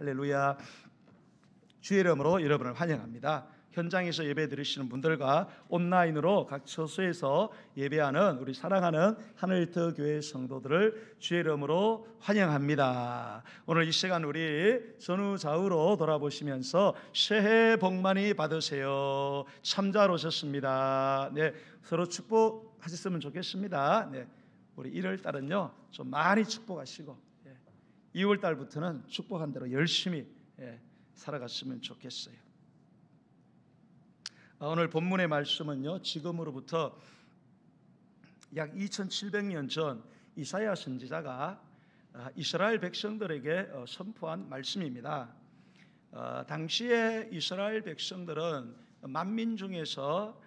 할렐루야. 주의 이름으로 여러분을 환영합니다. 현장에서 예배 드리시는 분들과 온라인으로 각 처소에서 예배하는 우리 사랑하는 하늘터 교회 성도들을 주의 이름으로 환영합니다. 오늘 이 시간 우리 전후좌우로 돌아보시면서 새해 복 많이 받으세요. 참 잘 오셨습니다. 네, 서로 축복하셨으면 좋겠습니다. 네, 우리 1월 달은요 좀 많이 축복하시고 2월 달부터는 축복한 대로 열심히 살아갔으면 좋겠어요. 오늘 본문의 말씀은요, 지금으로부터 약 2700년 전 이사야 선지자가 이스라엘 백성들에게 선포한 말씀입니다. 당시에 이스라엘 백성들은 만민 중에서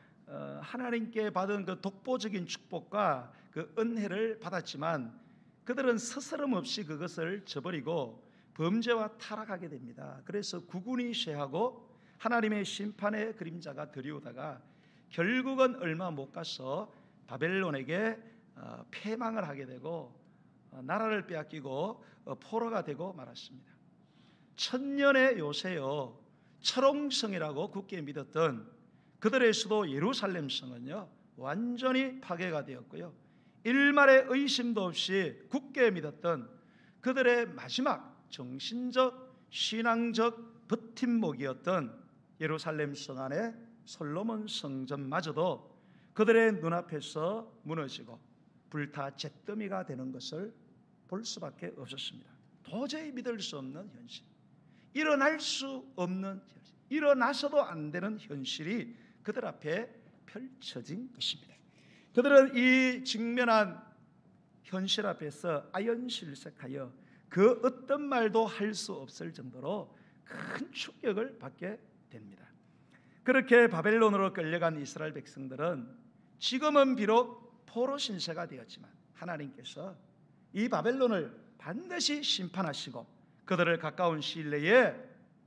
하나님께 받은 그 독보적인 축복과 그 은혜를 받았지만 그들은 스스럼 없이 그것을 저버리고 범죄와 타락하게 됩니다. 그래서 국운이 쇠하고 하나님의 심판의 그림자가 드리우다가 결국은 얼마 못 가서 바벨론에게 패망을 하게 되고 나라를 빼앗기고 포로가 되고 말았습니다. 천년의 요새요 철옹성이라고 굳게 믿었던 그들의 수도 예루살렘 성은요 완전히 파괴가 되었고요, 일말의 의심도 없이 굳게 믿었던 그들의 마지막 정신적 신앙적 버팀목이었던 예루살렘 성 안에 솔로몬 성전마저도 그들의 눈앞에서 무너지고 불타 잿더미가 되는 것을 볼 수밖에 없었습니다. 도저히 믿을 수 없는 현실, 일어날 수 없는 현실, 일어나서도 안 되는 현실이 그들 앞에 펼쳐진 것입니다. 그들은 이 직면한 현실 앞에서 아연실색하여 그 어떤 말도 할 수 없을 정도로 큰 충격을 받게 됩니다. 그렇게 바벨론으로 끌려간 이스라엘 백성들은 지금은 비록 포로 신세가 되었지만 하나님께서 이 바벨론을 반드시 심판하시고 그들을 가까운 시일 내에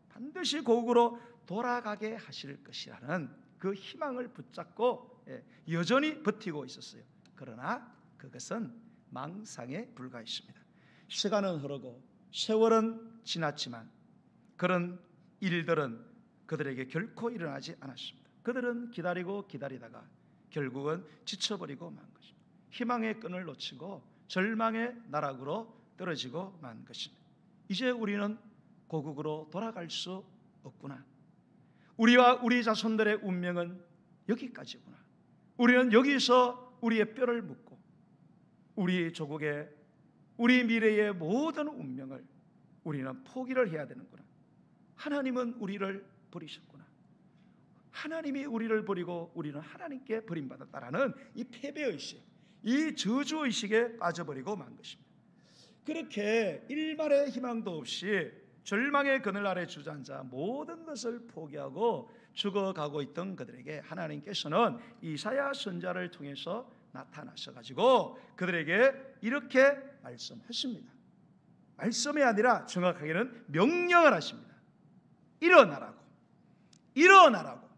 반드시 고국으로 돌아가게 하실 것이라는 그 희망을 붙잡고 여전히 버티고 있었어요. 그러나 그것은 망상에 불과했습니다. 시간은 흐르고 세월은 지났지만 그런 일들은 그들에게 결코 일어나지 않았습니다. 그들은 기다리고 기다리다가 결국은 지쳐버리고 만 것입니다. 희망의 끈을 놓치고 절망의 나락으로 떨어지고 만 것입니다. 이제 우리는 고국으로 돌아갈 수 없구나. 우리와 우리 자손들의 운명은 여기까지구나. 우리는 여기서 우리의 뼈를 묻고 우리 조국의 우리 미래의 모든 운명을 우리는 포기를 해야 되는구나. 하나님은 우리를 버리셨구나. 하나님이 우리를 버리고 우리는 하나님께 버림받았다라는 이 패배의식, 이 저주의식에 빠져버리고 만 것입니다. 그렇게 일말의 희망도 없이 절망의 그늘 아래 주저앉아 모든 것을 포기하고 죽어가고 있던 그들에게 하나님께서는 이사야 선지자를 통해서 나타나셔 가지고 그들에게 이렇게 말씀하십니다. 말씀이 아니라 정확하게는 명령을 하십니다. 일어나라고. 일어나라고.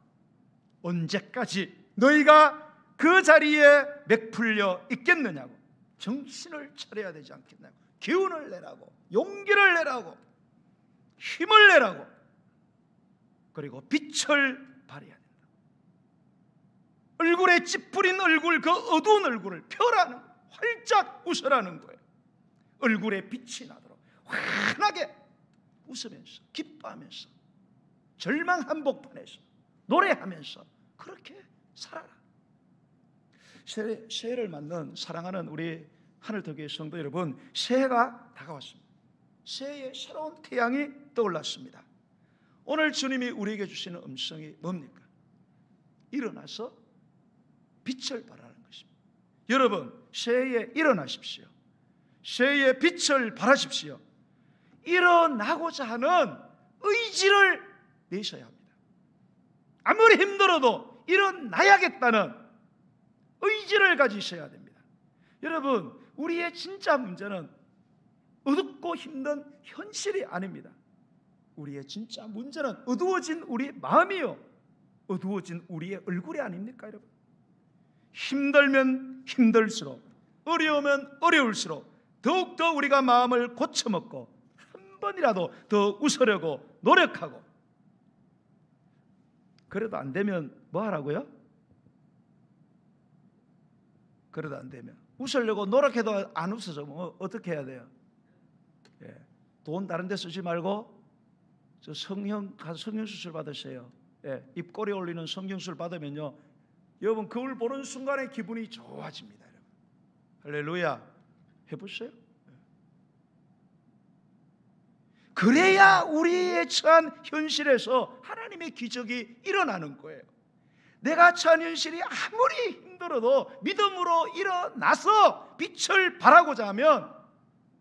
언제까지 너희가 그 자리에 맥풀려 있겠느냐고. 정신을 차려야 되지 않겠냐고. 기운을 내라고. 용기를 내라고. 힘을 내라고. 그리고 빛을 발해야 된다. 얼굴에 찌푸린 얼굴, 그 어두운 얼굴을 펴라는, 활짝 웃으라는 거예요. 얼굴에 빛이 나도록 환하게 웃으면서 기뻐하면서 절망 한복판에서 노래하면서 그렇게 살아라. 새해를 맞는 사랑하는 우리 하늘터교회 성도 여러분, 새해가 다가왔습니다. 새해의 새로운 태양이 떠올랐습니다. 오늘 주님이 우리에게 주시는 음성이 뭡니까? 일어나서 빛을 발하는 것입니다. 여러분, 새해에 일어나십시오. 새해에 빛을 발하십시오. 일어나고자 하는 의지를 내셔야 합니다. 아무리 힘들어도 일어나야겠다는 의지를 가지셔야 됩니다. 여러분, 우리의 진짜 문제는 어둡고 힘든 현실이 아닙니다. 우리의 진짜 문제는 어두워진 우리 마음이요, 어두워진 우리의 얼굴이 아닙니까, 여러분? 힘들면 힘들수록, 어려우면 어려울수록 더욱더 우리가 마음을 고쳐먹고 한 번이라도 더 웃으려고 노력하고, 그래도 안 되면 뭐 하라고요? 그래도 안 되면 웃으려고 노력해도 안 웃어져. 뭐 어떻게 해야 돼요? 예. 돈 다른 데 쓰지 말고 저 성형수술 받으세요. 예. 입꼬리 올리는 성형수술 받으면요, 여러분 거울 보는 순간에 기분이 좋아집니다. 여러분. 할렐루야. 해보세요. 그래야 우리의 처한 현실에서 하나님의 기적이 일어나는 거예요. 내가 처한 현실이 아무리 힘들어도 믿음으로 일어나서 빛을 발하고자 하면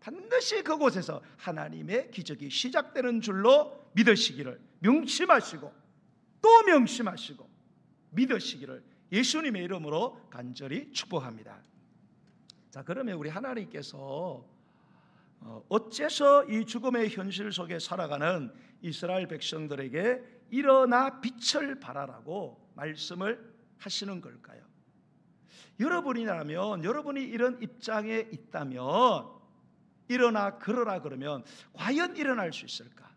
반드시 그곳에서 하나님의 기적이 시작되는 줄로 믿으시기를 명심하시고 또 명심하시고 믿으시기를 예수님의 이름으로 간절히 축복합니다. 자, 그러면 우리 하나님께서 어째서 이 죽음의 현실 속에 살아가는 이스라엘 백성들에게 일어나 빛을 발하라고 말씀을 하시는 걸까요? 여러분이라면, 여러분이 이런 입장에 있다면 일어나 걸어라 그러면 과연 일어날 수 있을까?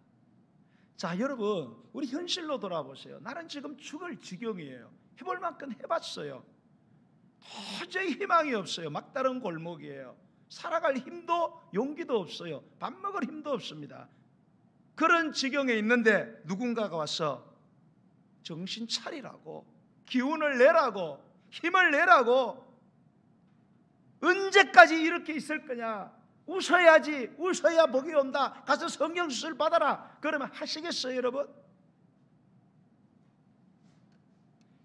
자, 여러분, 우리 현실로 돌아보세요. 나는 지금 죽을 지경이에요. 해볼 만큼 해봤어요. 도저히 희망이 없어요. 막다른 골목이에요. 살아갈 힘도 용기도 없어요. 밥 먹을 힘도 없습니다. 그런 지경에 있는데 누군가가 와서 정신 차리라고, 기운을 내라고, 힘을 내라고, 언제까지 이렇게 있을 거냐, 웃어야지, 웃어야 복이 온다, 가서 성경수술 받아라, 그러면 하시겠어요?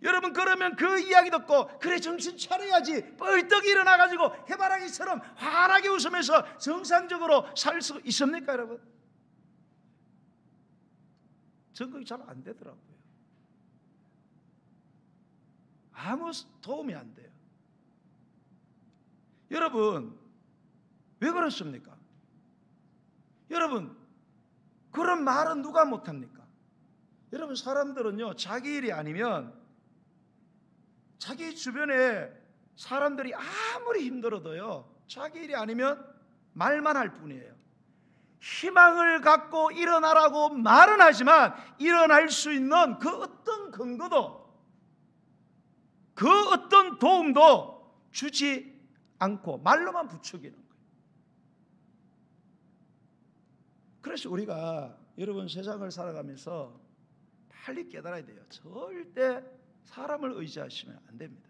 여러분 그러면 그 이야기 듣고 그래 정신 차려야지 벌떡 일어나가지고 해바라기처럼 환하게 웃으면서 정상적으로 살 수 있습니까? 여러분, 적응이 잘 안 되더라고요. 아무 도움이 안 돼요. 여러분 왜 그렇습니까? 여러분 그런 말은 누가 못합니까? 여러분 사람들은요, 자기 일이 아니면 자기 주변에 사람들이 아무리 힘들어도요, 자기 일이 아니면 말만 할 뿐이에요. 희망을 갖고 일어나라고 말은 하지만 일어날 수 있는 그 어떤 근거도, 그 어떤 도움도 주지 않고 말로만 부추기는 거예요. 그래서 우리가 여러분 세상을 살아가면서 빨리 깨달아야 돼요. 절대 사람을 의지하시면 안 됩니다.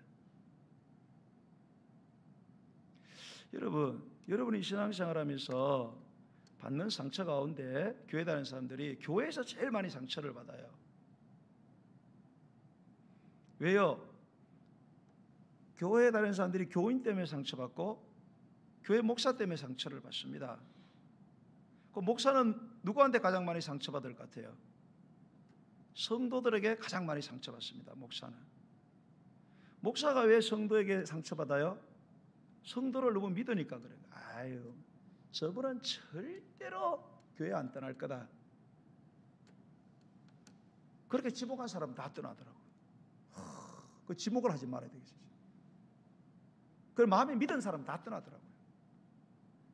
여러분이 신앙생활하면서 받는 상처 가운데 교회 다니는 사람들이 교회에서 제일 많이 상처를 받아요. 왜요? 교회에 다니는 사람들이 교인 때문에 상처받고 교회 목사 때문에 상처를 받습니다. 그 목사는 누구한테 가장 많이 상처받을 것 같아요? 성도들에게 가장 많이 상처받습니다. 목사가 왜 성도에게 상처받아요? 성도를 너무 믿으니까 그래요. 아유, 저분은 절대로 교회 안 떠날 거다. 그렇게 지목한 사람 다 떠나더라고요. 그 지목을 하지 말아야 되겠어요. 그 마음에 믿은 사람 다 떠나더라고요.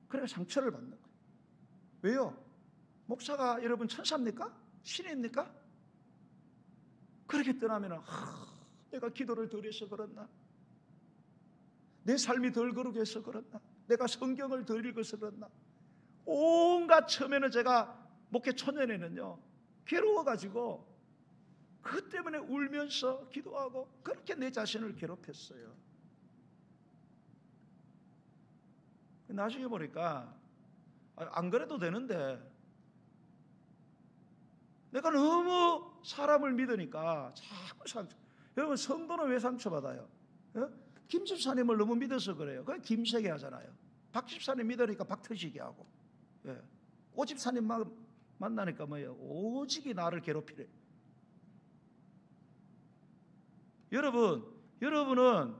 그래서 상처를 받는 거예요. 왜요? 목사가 여러분 천사입니까? 신입니까? 그렇게 떠나면 내가 기도를 덜 해서 그렇나? 내 삶이 덜 거룩해서 그렇나? 내가 성경을 덜 읽어서 그렇나? 온갖 처음에는 제가 목회 초년에는요 괴로워가지고 그 때문에 울면서 기도하고 그렇게 내 자신을 괴롭혔어요. 나중에 보니까 안 그래도 되는데 내가 너무 사람을 믿으니까 자꾸 상처. 여러분 성도는 왜 상처받아요? 김 집사님을 너무 믿어서 그래요. 그냥 김세게 하잖아요. 박 집사님 믿으니까 박터지게 하고, 오 집사님 만나니까 뭐예요? 오직이 나를 괴롭히래. 여러분은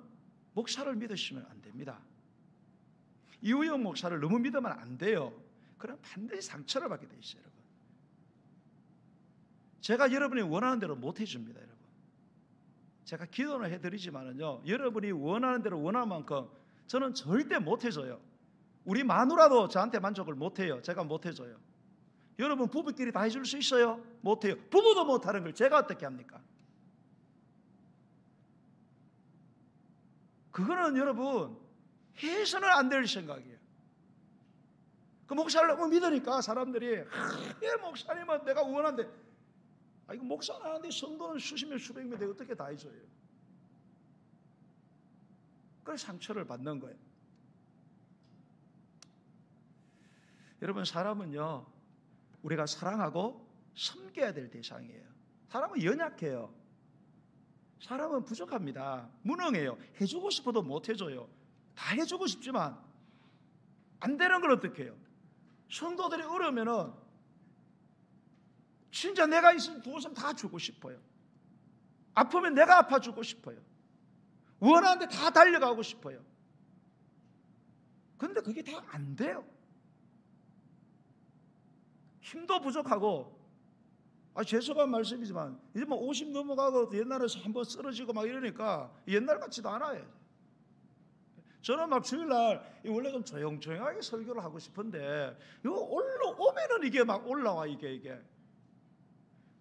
목사를 믿으시면 안 됩니다. 이우영 목사를 너무 믿으면 안 돼요. 그럼 반드시 상처를 받게 돼 있어요. 여러분, 제가 여러분이 원하는 대로 못 해줍니다. 여러분, 제가 기도는 해드리지만은요, 여러분이 원하는 대로 원하는 만큼 저는 절대 못 해줘요. 우리 마누라도 저한테 만족을 못 해요. 제가 못 해줘요. 여러분 부부끼리 다 해줄 수 있어요? 못해요. 부부도 못하는 걸 제가 어떻게 합니까? 그거는 여러분 해서는 안 될 생각이에요. 그 목사를 너무 믿으니까 사람들이 목사님은 내가 원한데 이거 목사는 하는데 성도는 수십 명 수백 명 되고 어떻게 다 해줘요? 그래서 상처를 받는 거예요. 여러분 사람은요 우리가 사랑하고 섬겨야 될 대상이에요. 사람은 연약해요. 사람은 부족합니다. 무능해요. 해주고 싶어도 못 해줘요. 다 해주고 싶지만 안 되는 걸 어떻게 해요? 성도들이 어려우면은 진짜 내가 있으면 무엇을 다 주고 싶어요. 아프면 내가 아파주고 싶어요. 원하는데 다 달려가고 싶어요. 그런데 그게 다 안 돼요. 힘도 부족하고 죄송한 말씀이지만 이제 뭐 50 넘어가고 옛날에 한번 쓰러지고 막 이러니까 옛날 같지도 않아요. 저는 막 주일날 원래 좀 조용조용하게 설교를 하고 싶은데 이거 올라오면은 이게 막 올라와 이게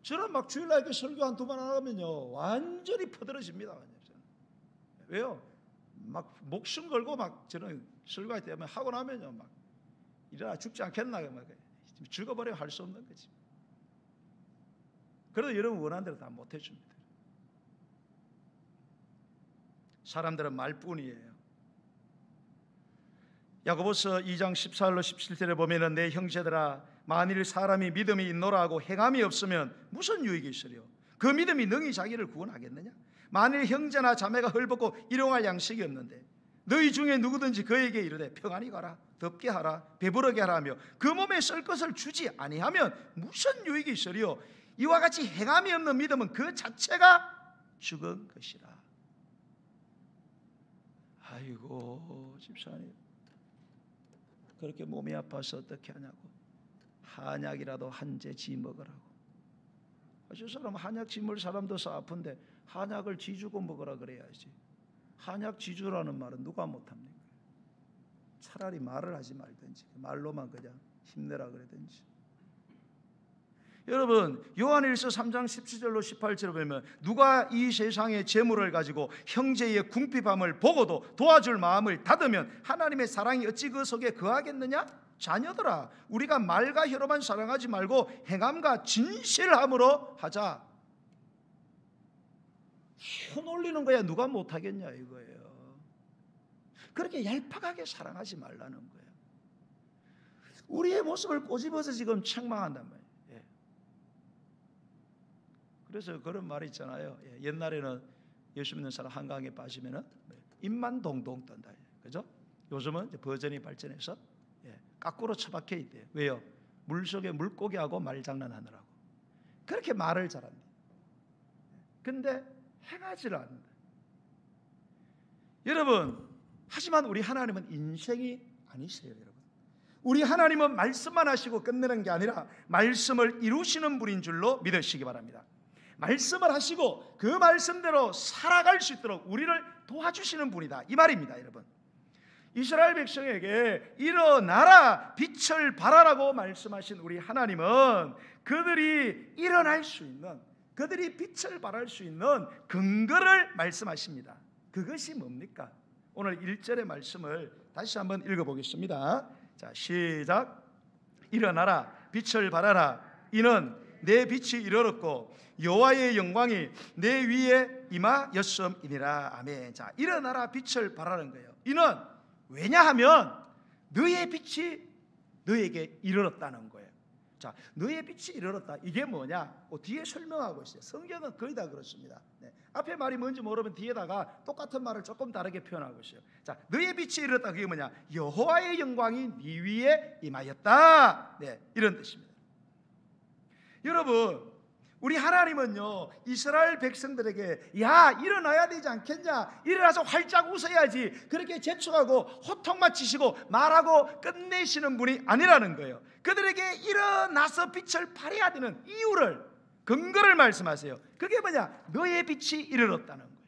저는 막 주일날 이렇게 설교 한두 번 하면요 완전히 퍼들어집니다. 왜요? 막 목숨 걸고 막 저는 설교할 때 하고 나면요 막 일어나 죽지 않겠나 막 죽어버리면 할 수 없는 거지. 그래도 여러분 원하는 대로 다 못 해줍니다. 사람들은 말뿐이에요. 야고보서 2장 14절로 17절에 보면은 내 형제들아 만일 사람이 믿음이 있노라 하고 행함이 없으면 무슨 유익이 있으려? 그 믿음이 능히 자기를 구원하겠느냐? 만일 형제나 자매가 헐벗고 일용할 양식이 없는데 너희 중에 누구든지 그에게 이르되 평안히 가라 덥게 하라 배부르게 하라 하며 그 몸에 쓸 것을 주지 아니하면 무슨 유익이 있으리요? 이와 같이 행함이 없는 믿음은 그 자체가 죽은 것이라. 아이고 집사님 그렇게 몸이 아파서 어떻게 하냐고. 한약이라도 한 재 지 먹으라고. 저 사람 한약 지 먹을 사람도 서 아픈데 한약을 지 주고 먹으라 그래야지. 한약 지 주라는 말은 누가 못합니까? 차라리 말을 하지 말든지 말로만 그냥 힘내라 그러든지. 여러분 요한일서 3장 17절로 18절을 보면 누가 이 세상의 재물을 가지고 형제의 궁핍함을 보고도 도와줄 마음을 닫으면 하나님의 사랑이 어찌 그 속에 거하겠느냐? 자녀들아 우리가 말과 혀로만 사랑하지 말고 행함과 진실함으로 하자. 손 올리는 거야 누가 못하겠냐 이거예요. 그렇게 얄팍하게 사랑하지 말라는 거예요. 우리의 모습을 꼬집어서 지금 책망한단 말이에요. 그래서 그런 말이 있잖아요. 옛날에는 예수 믿는 사람 한강에 빠지면은 입만 동동 떤다. 그죠? 요즘은 버전이 발전해서 까꾸로 처박혀 있대요. 왜요? 물속에 물고기하고 말장난하느라고. 그렇게 말을 잘합니다. 근데 행하지를 않는다. 여러분, 하지만 우리 하나님은 인생이 아니세요, 여러분. 우리 하나님은 말씀만 하시고 끝내는 게 아니라 말씀을 이루시는 분인 줄로 믿으시기 바랍니다. 말씀을 하시고 그 말씀대로 살아갈 수 있도록 우리를 도와주시는 분이다 이 말입니다. 여러분 이스라엘 백성에게 일어나라 빛을 발하라고 말씀하신 우리 하나님은 그들이 일어날 수 있는 그들이 빛을 발할 수 있는 근거를 말씀하십니다. 그것이 뭡니까? 오늘 1절의 말씀을 다시 한번 읽어보겠습니다. 자 시작. 일어나라 빛을 발하라 이는 내 빛이 이르렀고 여호와의 영광이 내 위에 임하였음이니라. 아멘. 자, 일어나라 빛을 발하는 거예요. 이는 왜냐하면 너의 빛이 너에게 이르렀다는 거예요. 자, 너의 빛이 이르렀다. 이게 뭐냐? 뒤에 설명하고 있어요. 성경은 거의 다 그렇습니다. 앞에 말이 뭔지 모르면 뒤에다가 똑같은 말을 조금 다르게 표현하고 있어요. 자, 너의 빛이 이르렀다. 그게 뭐냐? 여호와의 영광이 네 위에 임하였다. 이런 뜻입니다. 여러분 우리 하나님은요 이스라엘 백성들에게 야 일어나야 되지 않겠냐 일어나서 활짝 웃어야지 그렇게 재촉하고 호통만 치시고 말하고 끝내시는 분이 아니라는 거예요. 그들에게 일어나서 빛을 발해야 되는 이유를 근거를 말씀하세요. 그게 뭐냐? 너의 빛이 이르렀다는 거예요.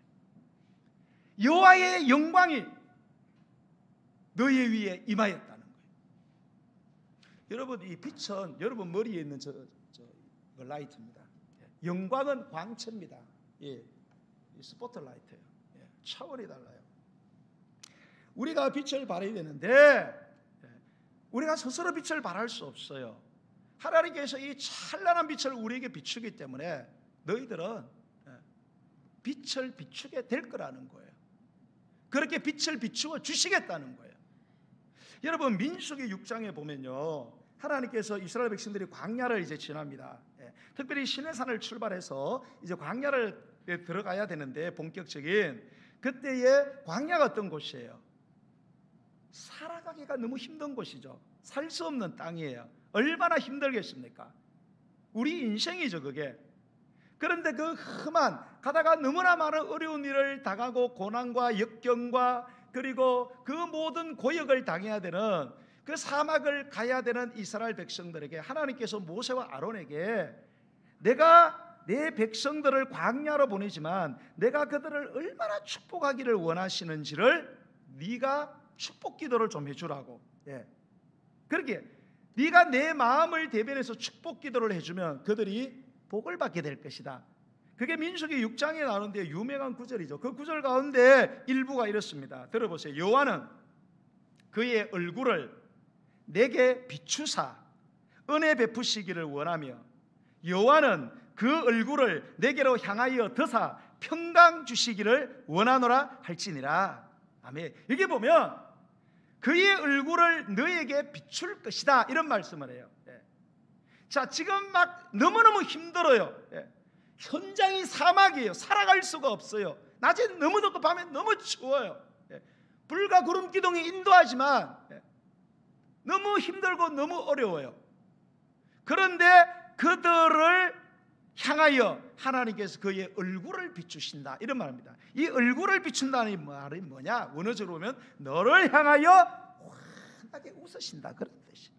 여호와의 영광이 너의 위에 임하였다는 거예요. 여러분, 이 빛은 여러분 머리에 있는 저 라이트입니다. 영광은 광채입니다. 이 스포트라이트예요. 차원이 달라요. 우리가 빛을 발해야 되는데 우리가 스스로 빛을 발할 수 없어요. 하나님께서 이 찬란한 빛을 우리에게 비추기 때문에 너희들은 빛을 비추게 될 거라는 거예요. 그렇게 빛을 비추어 주시겠다는 거예요. 여러분, 민수기 6장에 보면요, 하나님께서 이스라엘 백성들이 광야를 이제 지납니다. 특별히 시내산을 출발해서 이제 광야를 들어가야 되는데, 본격적인 그때의 광야가 어떤 곳이에요? 살아가기가 너무 힘든 곳이죠. 살 수 없는 땅이에요. 얼마나 힘들겠습니까? 우리 인생이죠, 그게. 그런데 그 험한, 가다가 너무나 많은 어려운 일을 당하고 고난과 역경과 그리고 그 모든 고역을 당해야 되는 그 사막을 가야 되는 이스라엘 백성들에게 하나님께서 모세와 아론에게 내가 내 백성들을 광야로 보내지만 내가 그들을 얼마나 축복하기를 원하시는지를 네가 축복 기도를 좀 해주라고. 그렇게 네가 내 마음을 대변해서 축복 기도를 해주면 그들이 복을 받게 될 것이다. 그게 민수기 6장에 나오는데 유명한 구절이죠. 그 구절 가운데 일부가 이렇습니다. 들어보세요. 여호와는 그의 얼굴을 내게 비추사 은혜 베푸시기를 원하며 여호와는 그 얼굴을 내게로 향하여 드사 평강 주시기를 원하노라 할지니라. 아멘. 여기 보면 그의 얼굴을 너에게 비출 것이다, 이런 말씀을 해요. 자, 지금 막 너무너무 힘들어요. 현장이 사막이에요. 살아갈 수가 없어요. 낮엔 너무 덥고 밤에 너무 추워요. 불과 구름 기둥이 인도하지만 너무 힘들고 너무 어려워요. 그런데 그들을 향하여 하나님께서 그의 얼굴을 비추신다, 이런 말입니다. 이 얼굴을 비춘다는 말이 뭐냐? 원어적으로 보면 너를 향하여 환하게 웃으신다, 그런 뜻이에요.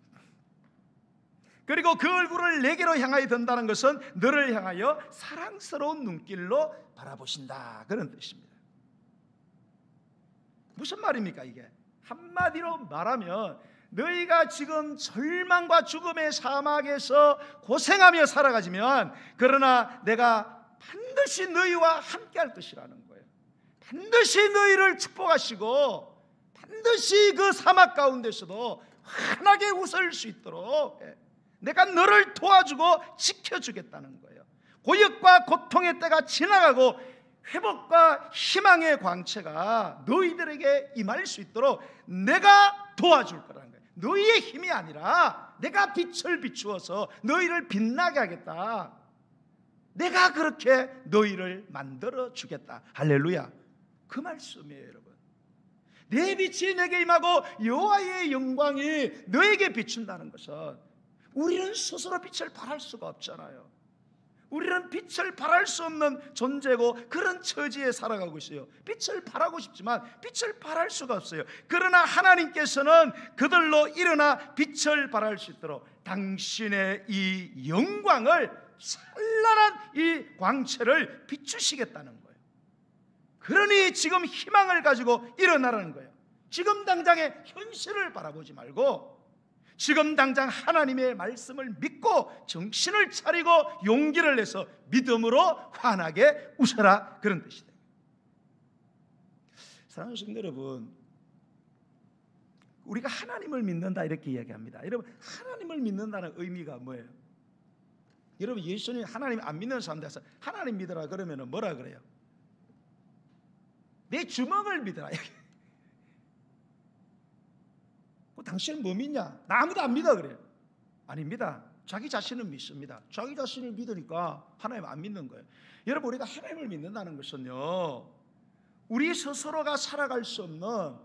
그리고 그 얼굴을 내게로 향하여 든다는 것은 너를 향하여 사랑스러운 눈길로 바라보신다, 그런 뜻입니다. 무슨 말입니까 이게? 한마디로 말하면 너희가 지금 절망과 죽음의 사막에서 고생하며 살아가지만 그러나 내가 반드시 너희와 함께 할 것이라는 거예요. 반드시 너희를 축복하시고 반드시 그 사막 가운데서도 환하게 웃을 수 있도록 내가 너를 도와주고 지켜주겠다는 거예요. 고역과 고통의 때가 지나가고 회복과 희망의 광채가 너희들에게 임할 수 있도록 내가 도와줄 거라는 거예요. 너희의 힘이 아니라 내가 빛을 비추어서 너희를 빛나게 하겠다. 내가 그렇게 너희를 만들어 주겠다. 할렐루야. 그 말씀이에요, 여러분. 내 빛이 내게 임하고 여호와의 영광이 너에게 비춘다는 것은 우리는 스스로 빛을 발할 수가 없잖아요. 우리는 빛을 발할 수 없는 존재고 그런 처지에 살아가고 있어요. 빛을 발하고 싶지만 빛을 발할 수가 없어요. 그러나 하나님께서는 그들로 일어나 빛을 발할 수 있도록 당신의 이 영광을, 찬란한 이 광채를 비추시겠다는 거예요. 그러니 지금 희망을 가지고 일어나라는 거예요. 지금 당장의 현실을 바라보지 말고 지금 당장 하나님의 말씀을 믿고 정신을 차리고 용기를 내서 믿음으로 환하게 웃어라, 그런 뜻이다. 사랑하는 성도 여러분, 우리가 하나님을 믿는다 이렇게 이야기합니다. 여러분, 하나님을 믿는다는 의미가 뭐예요? 여러분, 예수님 하나님 안 믿는 사람들에서 하나님 믿어라 그러면 뭐라 그래요? 내 주먹을 믿어라. 당신은 뭐 믿냐? 나 아무도 안 믿어 그래요. 아닙니다. 자기 자신은 믿습니다. 자기 자신을 믿으니까 하나님 안 믿는 거예요. 여러분, 우리가 하나님을 믿는다는 것은요, 우리 스스로가 살아갈 수 없는,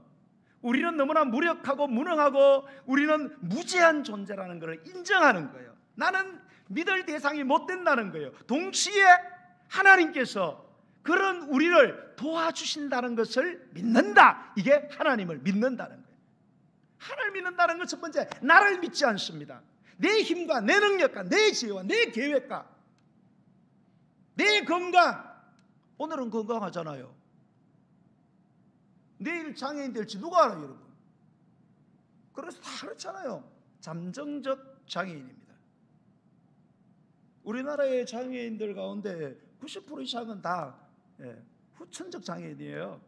우리는 너무나 무력하고 무능하고 우리는 무지한 존재라는 것을 인정하는 거예요. 나는 믿을 대상이 못 된다는 거예요. 동시에 하나님께서 그런 우리를 도와주신다는 것을 믿는다. 이게 하나님을 믿는다는 거예요. 하나님을 믿는다는 건 첫 번째, 나를 믿지 않습니다. 내 힘과 내 능력과 내 지혜와 내 계획과 내 건강, 오늘은 건강하잖아요. 내일 장애인 될지 누가 알아요, 여러분? 그래서 다 그렇잖아요. 잠정적 장애인입니다. 우리나라의 장애인들 가운데 90% 이상은 다 후천적 장애인이에요.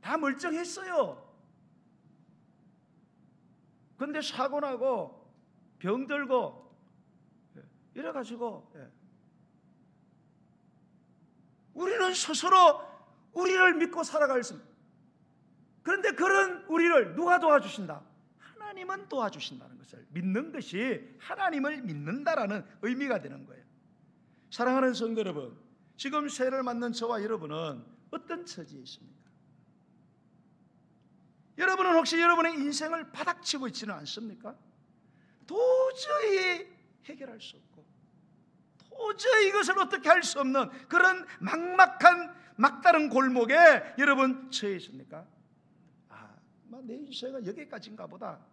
다 멀쩡했어요. 근데 사고 나고 병들고 이래가지고 우리는 스스로 우리를 믿고 살아갈 수 있습니다. 그런데 그런 우리를 누가 도와주신다? 하나님은 도와주신다는 것을 믿는 것이 하나님을 믿는다라는 의미가 되는 거예요. 사랑하는 성도 여러분, 지금 세를 맞는 저와 여러분은 어떤 처지에 있습니까? 여러분은 혹시 여러분의 인생을 바닥치고 있지는 않습니까? 도저히 해결할 수 없고 도저히 이것을 어떻게 할 수 없는 그런 막막한 막다른 골목에 여러분 처해 있습니까? 내 인생은 여기까지인가 보다,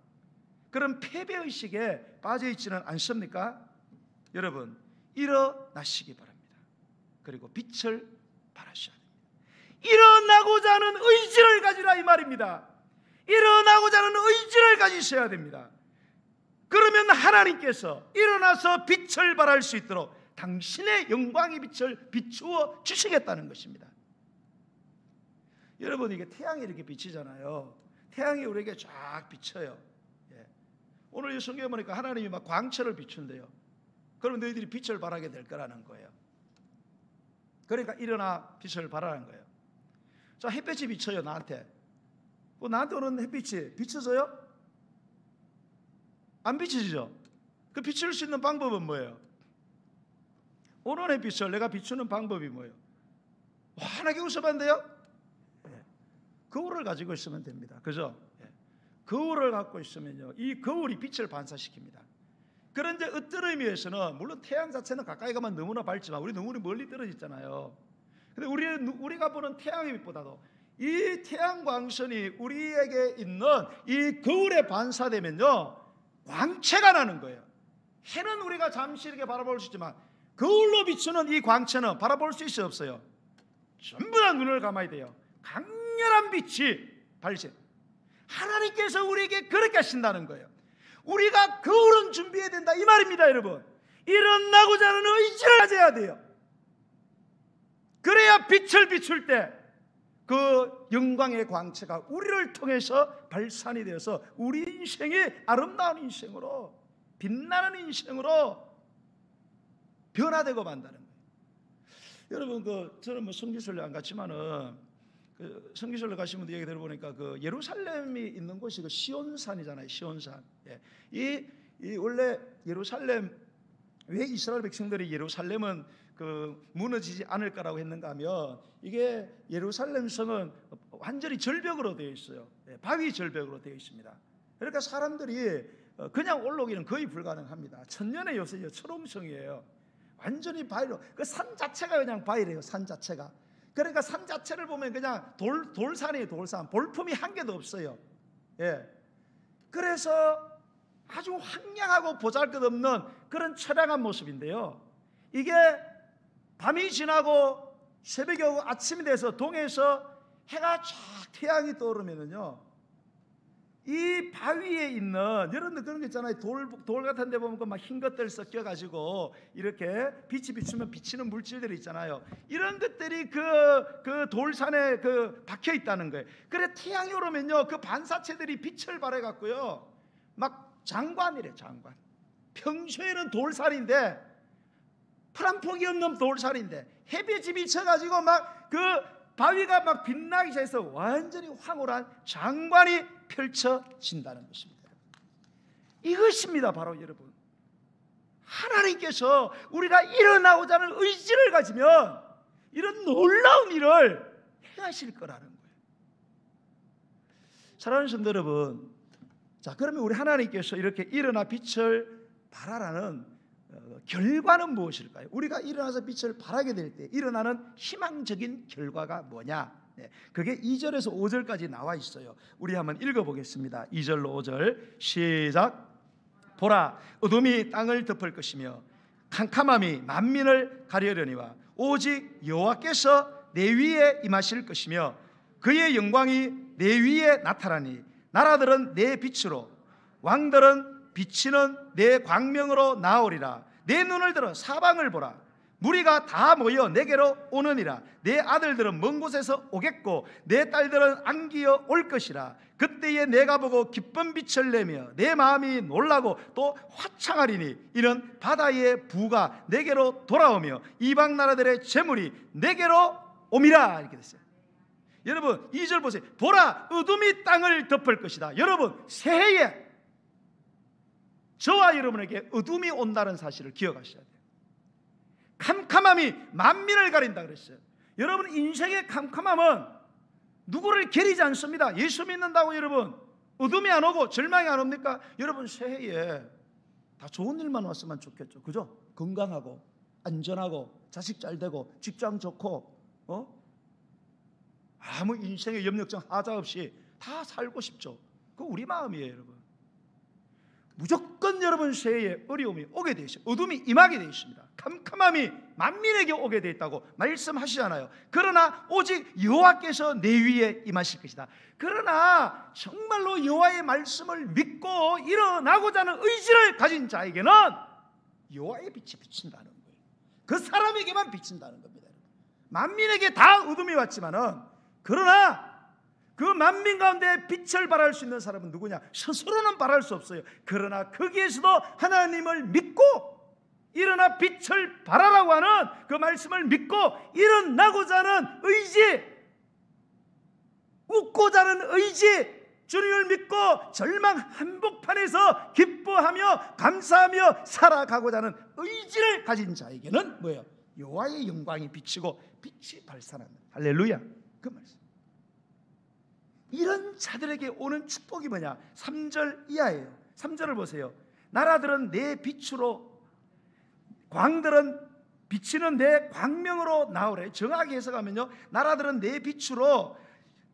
그런 패배의식에 빠져 있지는 않습니까? 여러분 일어나시기 바랍니다. 그리고 빛을 발하셔야 됩니다. 일어나고자 하는 의지를 가지라 이 말입니다. 일어나고자 하는 의지를 가지셔야 됩니다. 그러면 하나님께서 일어나서 빛을 발할 수 있도록 당신의 영광의 빛을 비추어 주시겠다는 것입니다. 여러분, 이게 태양이 이렇게 비치잖아요. 태양이 우리에게 쫙 비쳐요. 오늘 이 성경에 보니까 하나님이 막 광채를 비춘대요. 그럼 너희들이 빛을 발하게 될 거라는 거예요. 그러니까 일어나 빛을 발하는 거예요. 자, 햇빛이 비쳐요. 나한테 오는 햇빛이 비춰져요? 안 비춰지죠? 그 비출 수 있는 방법은 뭐예요? 오는 햇빛을 내가 비추는 방법이 뭐예요? 환하게 웃어봤는데요? 거울을 가지고 있으면 됩니다. 그죠? 거울을 갖고 있으면요, 이 거울이 빛을 반사시킵니다. 그런데 어떤 의미에서는 물론 태양 자체는 가까이 가면 너무나 밝지만 우리 너무 멀리 떨어져 있잖아요. 근데 우리가 보는 태양의 빛보다도 이 태양 광선이 우리에게 있는 이 거울에 반사되면요, 광채가 나는 거예요. 해는 우리가 잠시 이렇게 바라볼 수 있지만 거울로 비추는 이 광채는 바라볼 수 있어요, 없어요? 전부 다 눈을 감아야 돼요. 강렬한 빛이 발생. 하나님께서 우리에게 그렇게 하신다는 거예요. 우리가 거울은 준비해야 된다 이 말입니다. 여러분, 일어나고자 하는 의지를 가져야 돼요. 그래야 빛을 비출 때 그 영광의 광채가 우리를 통해서 발산이 되어서 우리 인생이 아름다운 인생으로, 빛나는 인생으로 변화되고 만다는 거예요. 여러분, 저는 성지순례 안 갔지만은 성지순례 가신 분들 얘기 들어보니까 예루살렘이 있는 곳이 시온산이잖아요. 시온산. 이 원래 예루살렘, 왜 이스라엘 백성들이 예루살렘은 무너지지 않을 거라고 했는가 하면, 이게 예루살렘 성은 완전히 절벽으로 되어 있어요. 바위 절벽으로 되어 있습니다. 그러니까 사람들이 그냥 올라오기는 거의 불가능합니다. 천년의 요새 철옹성이에요. 완전히 바위로, 그 산 자체가 그냥 바위래요. 산 자체가. 그러니까 산 자체를 보면 그냥 돌산이에요. 돌산. 볼품이 한 개도 없어요. 그래서 아주 황량하고 보잘것없는 그런 처량한 모습인데요, 이게 밤이 지나고 새벽이 오고 아침이 돼서 동에서 해가 쫙 태양이 떠오르면은요, 이 바위에 있는, 여러분들 그런 거 있잖아요. 돌 같은 데 보면 막 흰 것들 섞여가지고 이렇게 빛이 비추면 비치는 물질들이 있잖아요. 이런 것들이 그 돌산에 박혀 있다는 거예요. 그래 태양이 오르면요, 그 반사체들이 빛을 발해갖고요, 막 장관이래, 장관. 평소에는 돌산인데, 파란폭이 없는 돌산인데 햇빛이 비쳐가지고 막 그 바위가 막 빛나기 시작해서 완전히 황홀한 장관이 펼쳐진다는 것입니다. 이것입니다. 바로 여러분, 하나님께서 우리가 일어나고자 하는 의지를 가지면 이런 놀라운 일을 행하실 거라는 거예요. 사랑하는 성도 여러분, 자, 그러면 우리 하나님께서 이렇게 일어나 빛을 발하라는 결과는 무엇일까요? 우리가 일어나서 빛을 발하게 될 때 일어나는 희망적인 결과가 뭐냐? 그게 2절에서 5절까지 나와 있어요. 우리 한번 읽어보겠습니다. 2절로 5절 시작. 보라, 어둠이 땅을 덮을 것이며 캄캄함이 만민을 가려려니와 오직 여호와께서 내 위에 임하실 것이며 그의 영광이 내 위에 나타나니 나라들은 내 빛으로 왕들은 비치는 내 광명으로 나오리라. 내 눈을 들어 사방을 보라. 무리가 다 모여 내게로 오느니라. 내 아들들은 먼 곳에서 오겠고 내 딸들은 안기어 올 것이라. 그때에 내가 보고 기쁜 빛을 내며 내 마음이 놀라고 또 화창하리니 이는 바다의 부가 내게로 돌아오며 이방 나라들의 재물이 내게로 옴이라. 이렇게 됐어요. 여러분 2절 보세요. 보라, 어둠이 땅을 덮을 것이다. 여러분 새해에 저와 여러분에게 어둠이 온다는 사실을 기억하셔야 돼요. 캄캄함이 만민을 가린다 그랬어요. 여러분 인생의 캄캄함은 누구를 게리지 않습니다. 예수 믿는다고 여러분 어둠이 안 오고 절망이 안 옵니까? 여러분 새해에 다 좋은 일만 왔으면 좋겠죠. 그죠? 건강하고 안전하고 자식 잘 되고 직장 좋고 아무 인생의 염려증 하자 없이 다 살고 싶죠. 그거 우리 마음이에요. 여러분 무조건 여러분 새해에 어려움이 오게 되어 있어요. 어둠이 임하게 되어 있습니다. 캄캄함이 만민에게 오게 되어 있다고 말씀하시잖아요. 그러나 오직 여호와께서 내 위에 임하실 것이다. 그러나 정말로 여호와의 말씀을 믿고 일어나고자 하는 의지를 가진 자에게는 여호와의 빛이 비친다는 거예요. 그 사람에게만 비친다는 겁니다. 만민에게 다 어둠이 왔지만은 그러나 그 만민 가운데 빛을 발할 수 있는 사람은 누구냐? 스스로는 발할 수 없어요. 그러나 거기에서도 하나님을 믿고 일어나 빛을 발하라고 하는 그 말씀을 믿고 일어나고자 하는 의지, 웃고자 하는 의지, 주님을 믿고 절망 한복판에서 기뻐하며 감사하며 살아가고자 하는 의지를 가진 자에게는 뭐예요? 여호와의 영광이 비치고 빛이 발산한다. 할렐루야. 그 말씀. 이런 자들에게 오는 축복이 뭐냐? 3절 이하예요. 3절을 보세요. 나라들은 내 빛으로, 광들은 비치는 내 광명으로 나오래. 정확히 해석하면요, 나라들은 내 빛으로,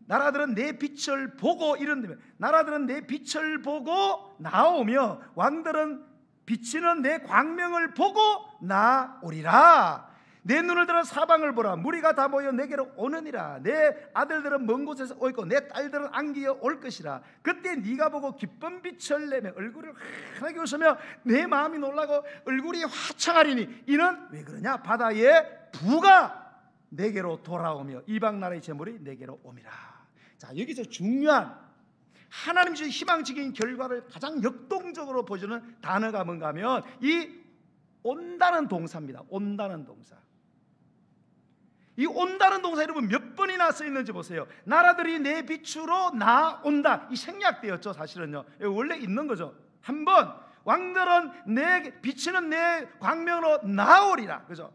나라들은 내 빛을 보고 이런다면, 나라들은 내 빛을 보고 나오며 왕들은 비치는 내 광명을 보고 나오리라. 내 눈을 들어 사방을 보라. 무리가 다 모여 내게로 오느니라. 내 아들들은 먼 곳에서 오고 내 딸들은 안기어 올 것이라. 그때 네가 보고 기쁜 빛을 내며 얼굴을 환하게 웃으며 내 마음이 놀라고 얼굴이 화창하리니 이는 왜 그러냐? 바다의 부가 내게로 돌아오며 이방 나라의 재물이 내게로 옴이라. 자, 여기서 중요한 하나님 주신 희망적인 결과를 가장 역동적으로 보여주는 단어가 뭔가 하면 이 온다는 동사입니다. 온다는 동사. 이 온다는 동사 여러분 몇 번이나 쓰였는지 보세요. 나라들이 내 빛으로 나온다. 이 생략되었죠. 사실은요, 원래 있는 거죠. 한 번, 왕들은 내 비치는 내 광명으로 나오리라. 그죠?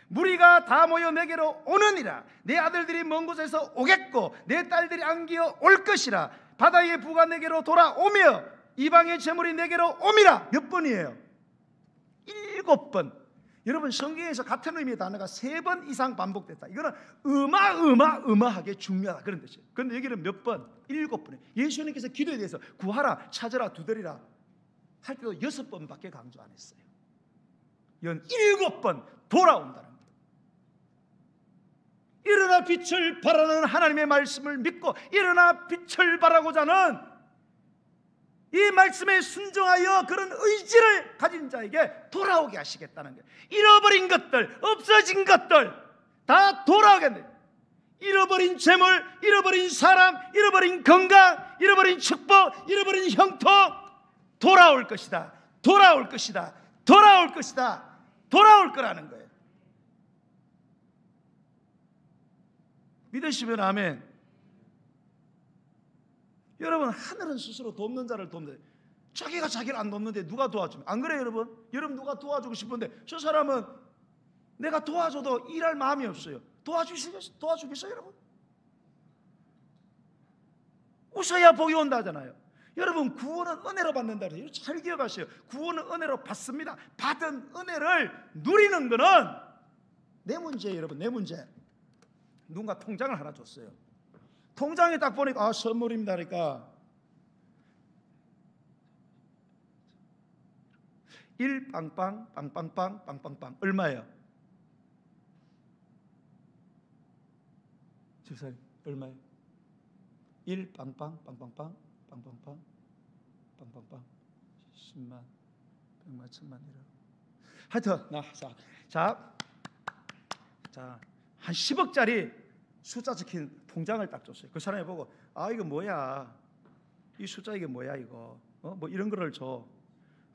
무리가 다 모여 내게로 오느니라. 내 아들들이 먼 곳에서 오겠고 내 딸들이 안기어 올 것이라. 바다의 부가 내게로 돌아오며 이방의 재물이 내게로 옴이라. 몇 번이에요? 7번. 여러분 성경에서 같은 의미의 단어가 3번 이상 반복됐다. 이거는 어마어마하게 중요하다 그런 뜻이에요. 그런데 여기는 몇 번? 7번에 예수님께서 기도에 대해서 구하라, 찾으라, 두드리라 할 때도 6번밖에 강조 안 했어요. 이건 7번 돌아온다는 거예요. 일어나 빛을 발하는 하나님의 말씀을 믿고 일어나 빛을 발하고자 하는 이 말씀에 순종하여 그런 의지를 가진 자에게 돌아오게 하시겠다는 거예요. 잃어버린 것들, 없어진 것들 다 돌아오겠네. 잃어버린 재물, 잃어버린 사람, 잃어버린 건강, 잃어버린 축복, 잃어버린 형통 돌아올 것이다. 돌아올 것이다. 돌아올 것이다. 돌아올 거라는 거예요. 믿으시면 아멘. 여러분 하늘은 스스로 돕는 자를 돕는데 자기가 자기를 안 돕는데 누가 도와주면 안 그래요 여러분? 여러분 누가 도와주고 싶은데 저 사람은 내가 도와줘도 일할 마음이 없어요. 도와주겠어요 여러분? 웃어야 복이 온다 하잖아요. 여러분 구원은 은혜로 받는다 그래요. 잘 기억하세요. 구원은 은혜로 받습니다. 받은 은혜를 누리는 거는 내 문제예요 여러분. 내 문제. 누군가 통장을 하나 줬어요. 통장에 딱 보니까 아 선물입니다 그러니까 1 빵빵 빵빵빵 빵빵빵 얼마예요? 집사님 얼마예요? 1 빵빵 빵빵빵 빵빵빵 빵빵빵 10만 100만 1000만 이런. 하여튼 한 10억짜리 숫자 적힌 통장을 딱 줬어요. 그 사람이 보고 이거 뭐야? 이 숫자 이게 뭐야 이거? 뭐 이런 거를 줘.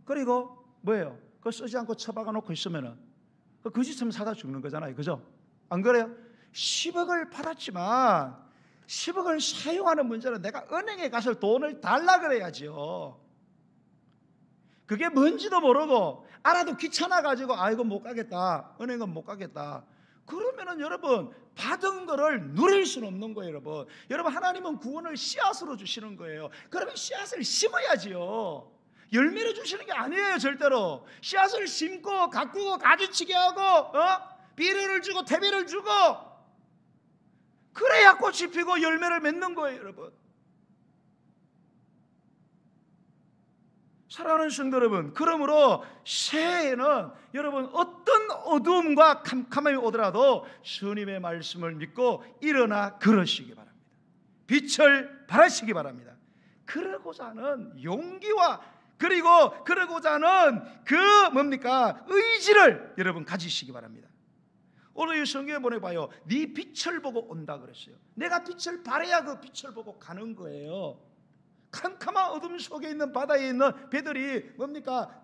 그리고 뭐예요? 그거 쓰지 않고 처박아 놓고 있으면은 그 거지처럼 사다 죽는 거잖아요. 그죠? 안 그래요? 10억을 받았지만 10억을 사용하는 문제는 내가 은행에 가서 돈을 달라 그래야지요. 그게 뭔지도 모르고 알아도 귀찮아가지고 이거 못 가겠다, 은행은 못 가겠다, 그러면은 여러분 받은 거를 누릴 수는 없는 거예요. 여러분 하나님은 구원을 씨앗으로 주시는 거예요. 그러면 씨앗을 심어야지요. 열매를 주시는 게 아니에요. 절대로 씨앗을 심고 가꾸고 가지치게 하고 비료를 주고 퇴비를 주고 그래야 꽃이 피고 열매를 맺는 거예요. 여러분, 사랑하는 성도 여러분, 그러므로 새해에는 여러분 어떤 어두움과 캄캄함이 오더라도 주님의 말씀을 믿고 일어나 걸으시기 바랍니다. 빛을 발하시기 바랍니다. 그러고자 하는 용기와 그리고 그러고자 하는 의지를 여러분 가지시기 바랍니다. 오늘 이 성경에 보내봐요. 네 빛을 보고 온다 그랬어요. 내가 빛을 발해야 그 빛을 보고 가는 거예요. 캄캄한 어둠 속에 있는 바다에 있는 배들이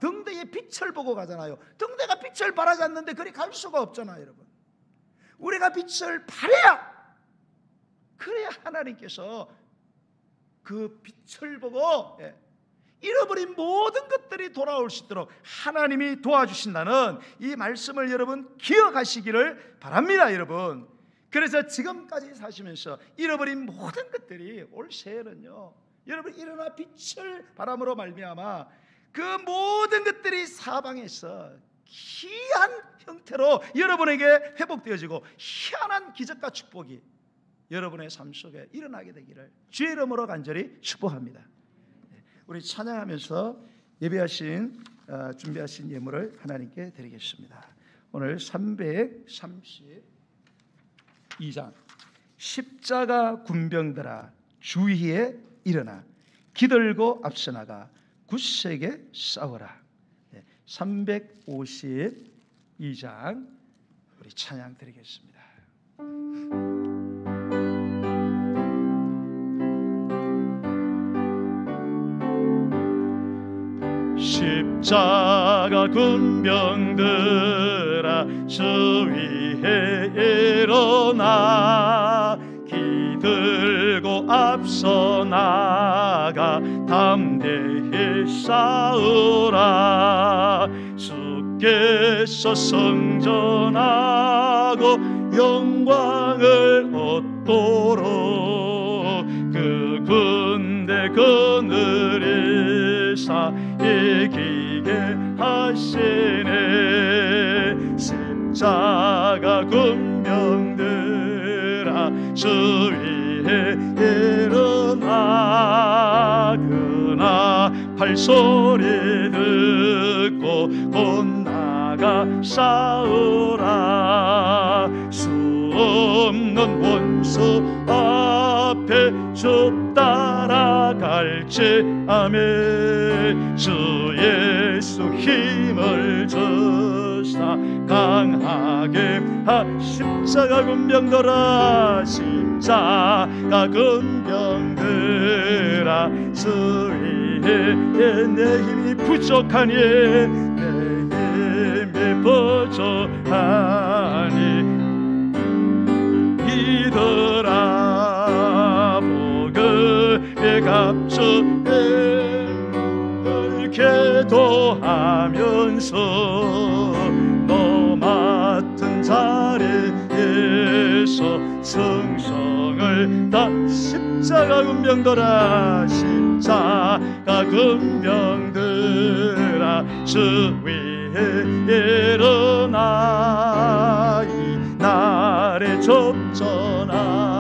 등대의 빛을 보고 가잖아요. 등대가 빛을 발하지 않는데 그리 갈 수가 없잖아요. 여러분, 우리가 빛을 발해야, 그래야 하나님께서 그 빛을 보고 잃어버린 모든 것들이 돌아올 수 있도록 하나님이 도와주신다는 이 말씀을 여러분 기억하시기를 바랍니다. 여러분, 그래서 지금까지 사시면서 잃어버린 모든 것들이 올 새해는요, 여러분 일어나 빛을 바람으로 말미암아 그 모든 것들이 사방에서 희한 형태로 여러분에게 회복되어지고 희한한 기적과 축복이 여러분의 삶 속에 일어나게 되기를 주의 이름으로 간절히 축복합니다. 우리 찬양하면서 준비하신 예물을 하나님께 드리겠습니다. 오늘 332장 십자가 군병들아 주위에 일어나 기들고 앞서 나가 굳세게 싸워라. 352장 우리 찬양 드리겠습니다. 십자가 군병들아 주위에 일어나 기들고 앞서 나가 담대히 싸우라. 주께서 성전하고 영광을 얻도록 그 군대 그늘이사 이기게 하시네. 십자가 군병들아 주위에 일어나 그나 팔소리 듣고 곧 나가 싸우라. 수 없는 원수 앞에 쭉 따라갈지 아멘. 주 예수 힘을 주사 강하게 십자가 군병들아 십자가 군병들아 주위에 내 힘이 부족하니 내 힘이 부족하니 이들아 복음의 값주에 기도하면서 너 맡은 자리에서 성성을 다 십자가 군병들아 십자가 군병들아 주 위에 일어나 이 날에 접전하고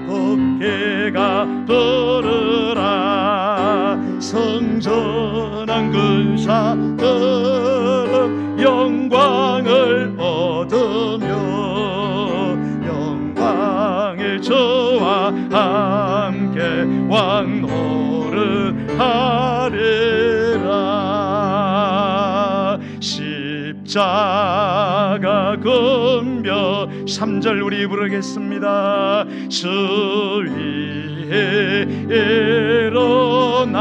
어깨가 들으라. 성전한 군사들은 영광을 얻으며 영광의 저와 함께 왕노릇 하라. 십자가 금벼 3절 우리 부르겠습니다. 주 위에 일어나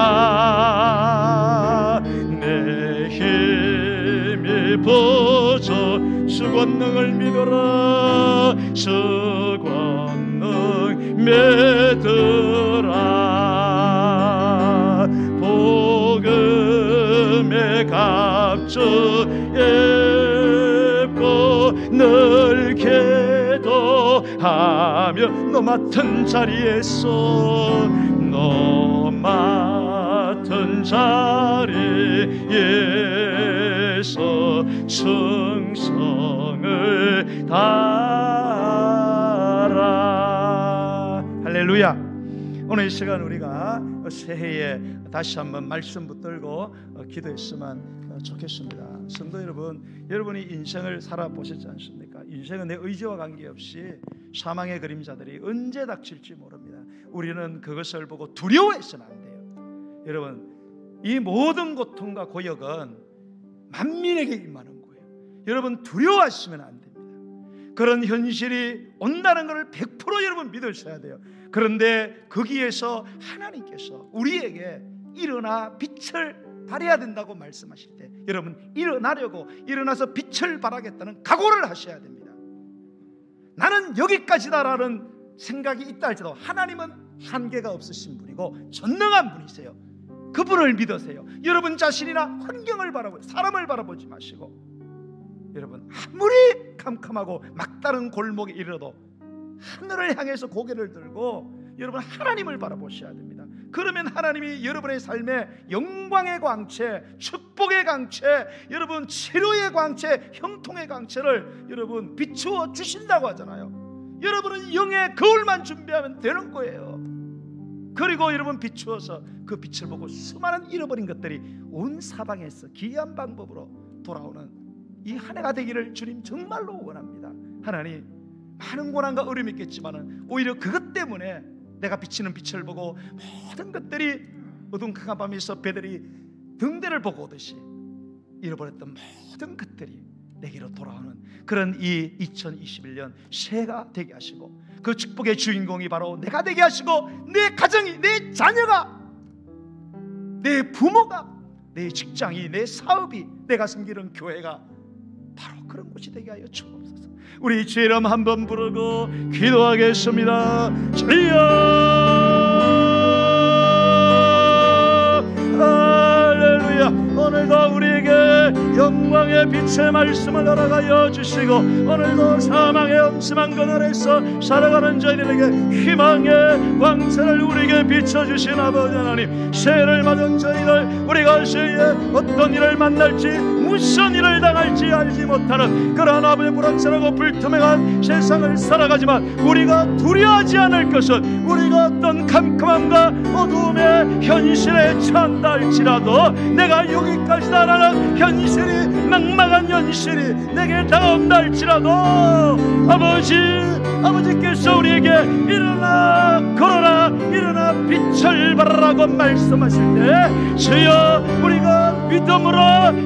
내 힘이 부져 주 권능을 믿어라. 주 권능 믿으라. 복음의 값주 입고 늘 기도하며 너 맡은 자리에서 너 맡은 자리에서 충성을 다하라. 할렐루야. 오늘 이 시간 우리가 새해에 다시 한번 말씀 붙들고 기도했으면 좋겠습니다. 성도 여러분, 여러분이 인생을 살아보셨지 않습니까? 인생은 내 의지와 관계없이 사망의 그림자들이 언제 닥칠지 모릅니다. 우리는 그것을 보고 두려워해서는 안 돼요. 여러분, 이 모든 고통과 고역은 만민에게 임하는 거예요. 여러분, 두려워하시면 안 됩니다. 그런 현실이 온다는 것을 100% 여러분 믿으셔야 돼요. 그런데 거기에서 하나님께서 우리에게 일어나 빛을 발해야 된다고 말씀하실 때 여러분, 일어나려고 일어나서 빛을 발하겠다는 각오를 하셔야 됩니다. 나는 여기까지다라는 생각이 있다 할지라도 하나님은 한계가 없으신 분이고 전능한 분이세요. 그분을 믿으세요. 여러분 자신이나 환경을 바라보고 사람을 바라보지 마시고, 여러분 아무리 캄캄하고 막다른 골목에 이르러도 하늘을 향해서 고개를 들고 여러분 하나님을 바라보셔야 됩니다. 그러면 하나님이 여러분의 삶에 영광의 광채, 축복의 광채, 여러분 치료의 광채, 형통의 광채를 여러분 비추어 주신다고 하잖아요. 여러분은 영의 거울만 준비하면 되는 거예요. 그리고 여러분 비추어서 그 빛을 보고 수많은 잃어버린 것들이 온 사방에서 기이한 방법으로 돌아오는 이 한 해가 되기를 주님 정말로 원합니다. 하나님, 많은 고난과 어려움이 있겠지만 오히려 그것 때문에 내가 비치는 빛을 보고 모든 것들이 어둠한 밤에서 배들이 등대를 보고 오듯이 잃어버렸던 모든 것들이 내게로 돌아오는 그런 이 2021년 새해가 되게 하시고, 그 축복의 주인공이 바로 내가 되게 하시고, 내 가정이, 내 자녀가, 내 부모가, 내 직장이, 내 사업이, 내가 섬기는 교회가 바로 그런 곳이 되게 하여 주옵소서. 우리 주의 이름 한번 부르고 기도하겠습니다. 주여, 할렐루야. 오늘도 우리에게 영광의 빛의 말씀을 알아가여 주시고, 오늘도 사망의 엄심한 그늘에서 살아가는 저희들에게 희망의 광채를 우리에게 비춰주신 아버지 하나님, 새해를 맞은 저희들, 우리가 새해에 어떤 일을 만날지 무슨 일을 당할지 알지 못하는 그러한 아버지의 불확실하고 불투명한 세상을 살아가지만 우리가 두려워하지 않을 것은, 우리가 어떤 캄캄함과 어두움의 현실에 처한다 할지라도 내가 여기까지다라는 현실이, 막막한 현실이 내게 다가온다 할지라도 아버지께서 우리에게 일어나 걸어라, 일어나 빛을 발하라고 말씀하실 때 주여 우리가 믿음으로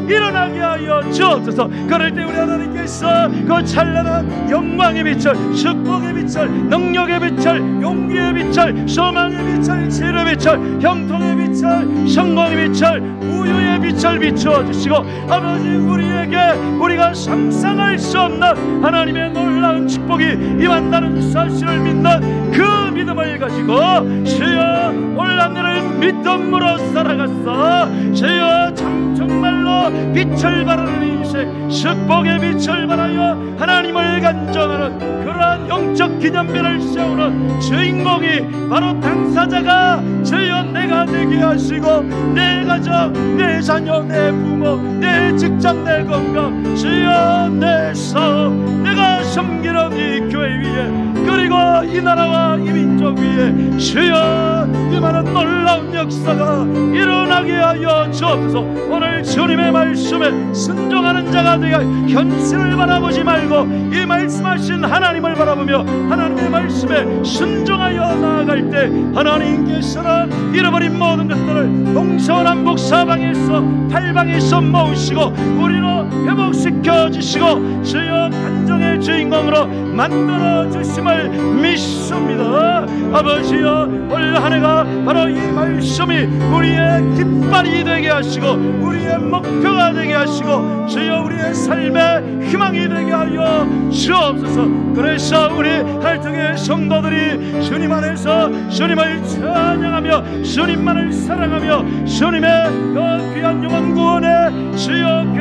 일어나게 하여 주옵소서. 그럴 때 우리 하나님께서 그 찬란한 영광의 빛을, 축복의 빛을, 능력의 빛을, 용기의 빛을, 소망의 빛을, 지혜의 빛을, 형통의 빛을, 성공의 빛을, 우유의 빛을 비추어 주시고, 아버지 우리에게 우리가 상상할 수 없는 하나님의 놀라운 축복이 임한다는 사실을 믿는 그 믿음을 가지고 주여 올 한 해를 믿음으로 살아갔어. 주여 정말로 빛을 발하는 인생, 축복의 빛을 발하여 하나님을 간증하는 그러한 영적 기념비를 세우는 주인공이 바로 당사자가 주여 내가 되게 하시고, 내 가정, 내 자녀, 내 부모, 내 직장, 내 건강, 주여 내 사업, 내가 섬기는 이 교회 위에, 그리고 이 나라와 이 민족 위에 주여 이 많은 놀라운 역사가 일어나게 하여 주옵소서. 오늘 주님의 말씀에 순종하는 자가 되어 현실을 바라보지 말고 이 말씀하신 하나님을 바라보며 하나님의 말씀에 순종하여 나아갈 때 하나님께서는 잃어버린 모든 것들을 동서남북 사방에서 팔방에서 모으시고 우리로 회복시켜 주시고 주여 간정의 주인공으로 만들어 주심을 믿습니다. 아버지여, 올 한 해가 바로 이 말씀이 우리의 깃발이 되게 하시고 우리의 목표가 되게 하시고 주여 우리의 삶의 희망이 되게 하여 주옵소서. 그래서 우리 하늘교회 성도들이 주님 안에서 주님을 찬양하며 주님만을 사랑하며 주님의 그 귀한 영원 구원의 주여 그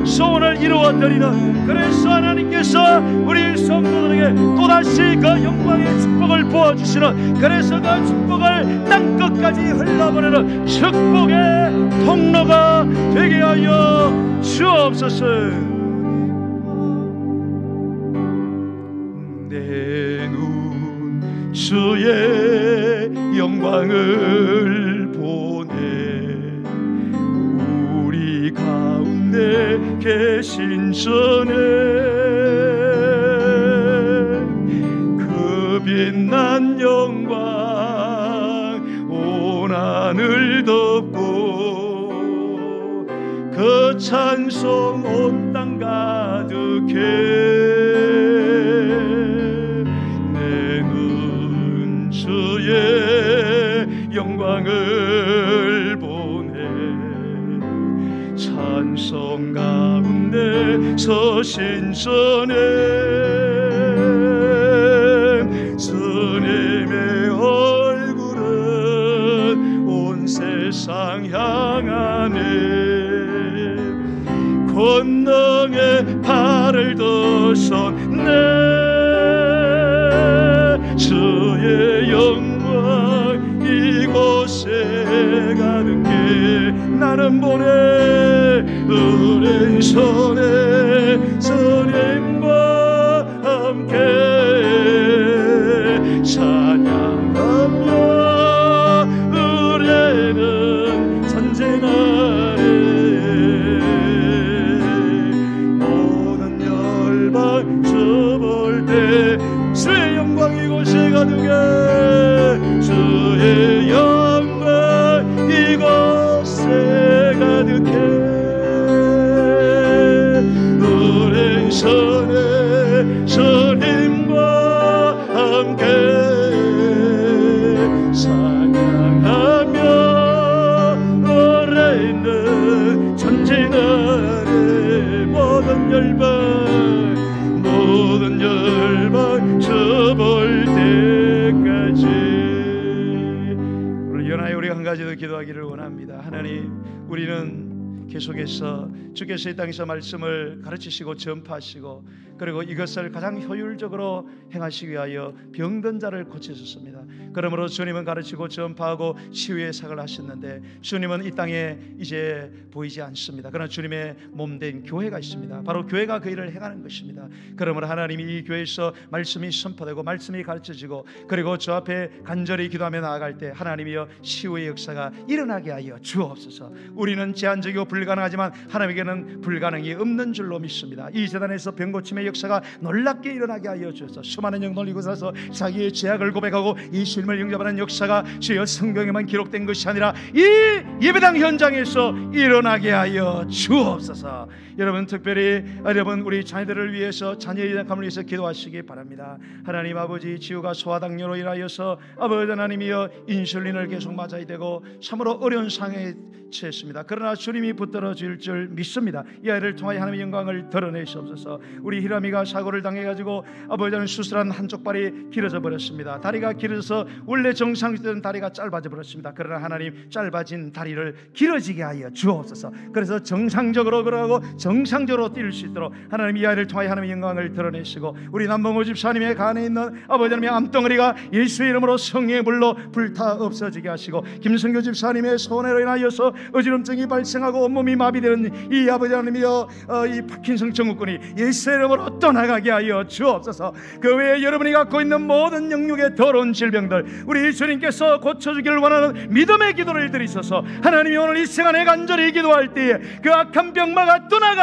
소원을 이루어드리는, 그래서 하나님께서 우리 성도들에게 또다시 그 영광의 축복을 부어주시는, 그래서 그 축복을 땅끝까지 흘러보내는 축복의 통로가 되게 하여 주옵소서. 내 눈 주의 영광을 보네. 우리 가운데 계신 전에 그 빛난 영광 온 하늘 덮고 그 찬송 온 땅 가득해. 내 눈 주의 영광을 보네. 찬송 가운데 서신 전에 주님의 얼굴은 온 세상 향하네. 권능의 발을 드신 내 주의 영광 이곳에 가득해. 나는 보내 은혜 손에 주님과 함께 찬양하며 의뢰는 전쟁하네. 모든 열방 쳐볼 때 주의 영광 이곳에 가득해. 주의 영광 이곳에 가득해. 은혜 손에 주님과 함께 찬양하며 노래는 전진하네. 모든 열방 쳐볼 때까지. 오늘 연하여 우리 한 가지 더 기도하기를 원합니다. 하나님, 우리는 계속해서 주께서 이 땅에서 말씀을 가르치시고 전파하시고 그리고 이것을 가장 효율적으로 행하시기 위하여 병든 자를 고치셨습니다. 그러므로 주님은 가르치고 전파하고 치유의 사역을 하셨는데 주님은 이 땅에 이제 보이지 않습니다. 그러나 주님의 몸된 교회가 있습니다. 바로 교회가 그 일을 행하는 것입니다. 그러므로 하나님이 이 교회에서 말씀이 선포되고 말씀이 가르쳐지고 그리고 주 앞에 간절히 기도하며 나아갈 때 하나님이여 치유의 역사가 일어나게 하여 주옵소서. 우리는 제한적이고 불가능하지만 하나님에게는 불가능이 없는 줄로 믿습니다. 이 재단에서 병고침의 역사가 놀랍게 일어나게 하여 주옵소서. 수많은 영혼을 이곳에서 자기의 죄악을 고백하고 예수님을 영접하는 역사가 주여 성경에만 기록된 것이 아니라 이 예배당 현장에서 일어나게 하여 주옵소서. 여러분, 특별히 여러분 우리 자녀들을 위해서 자녀의 약함을 위해서 기도하시기 바랍니다. 하나님 아버지, 지우가 소아당뇨로 인하여서 아버지 하나님이여 인슐린을 계속 맞아야 되고 참으로 어려운 상황에 처했습니다. 그러나 주님이 붙들어 줄 줄 믿습니다. 이 아이를 통하여 하나님의 영광을 드러내시옵소서. 우리 히라미가 사고를 당해가지고 아버지는 수술한 한쪽 발이 길어져 버렸습니다. 다리가 길어져서 원래 정상이던 다리가 짧아져 버렸습니다. 그러나 하나님 짧아진 다리를 길어지게 하여 주옵소서. 그래서 정상적으로 걸어가고 정상적으로 뛸 수 있도록 하나님 이 아이를 통하여 하나님의 영광을 드러내시고, 우리 남봉호 집사님의 간에 있는 아버지 하나님의 암덩어리가 예수의 이름으로 성령의 불로 불타 없어지게 하시고, 김성교 집사님의 손해로 인하여서 어지럼증이 발생하고 온몸이 마비되는 이 아버지 하나님이여 이 파킨성 증후군이 예수의 이름으로 떠나가게 하여 주옵소서. 그 외에 여러분이 갖고 있는 모든 영육의 더러운 질병들 우리 주님께서 고쳐주기를 원하는 믿음의 기도를 드리소서. 하나님이 오늘 이 시간에 간절히 기도할 때에 그 악한 병마가 떠나가고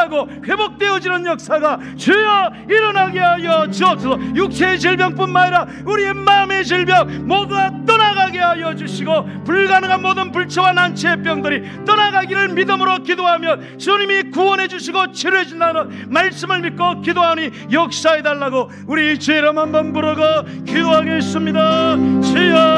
회복되어지는 역사가 주여 일어나게 하여 주옵소서. 육체의 질병뿐만 아니라 우리의 마음의 질병 모두 다 떠나가게 하여 주시고, 불가능한 모든 불치와 난치의 병들이 떠나가기를 믿음으로 기도하면 주님이 구원해 주시고 치료해 준다는 말씀을 믿고 기도하니 역사해 달라고 우리 주의 이름 한번 부르고 기도하겠습니다. 주여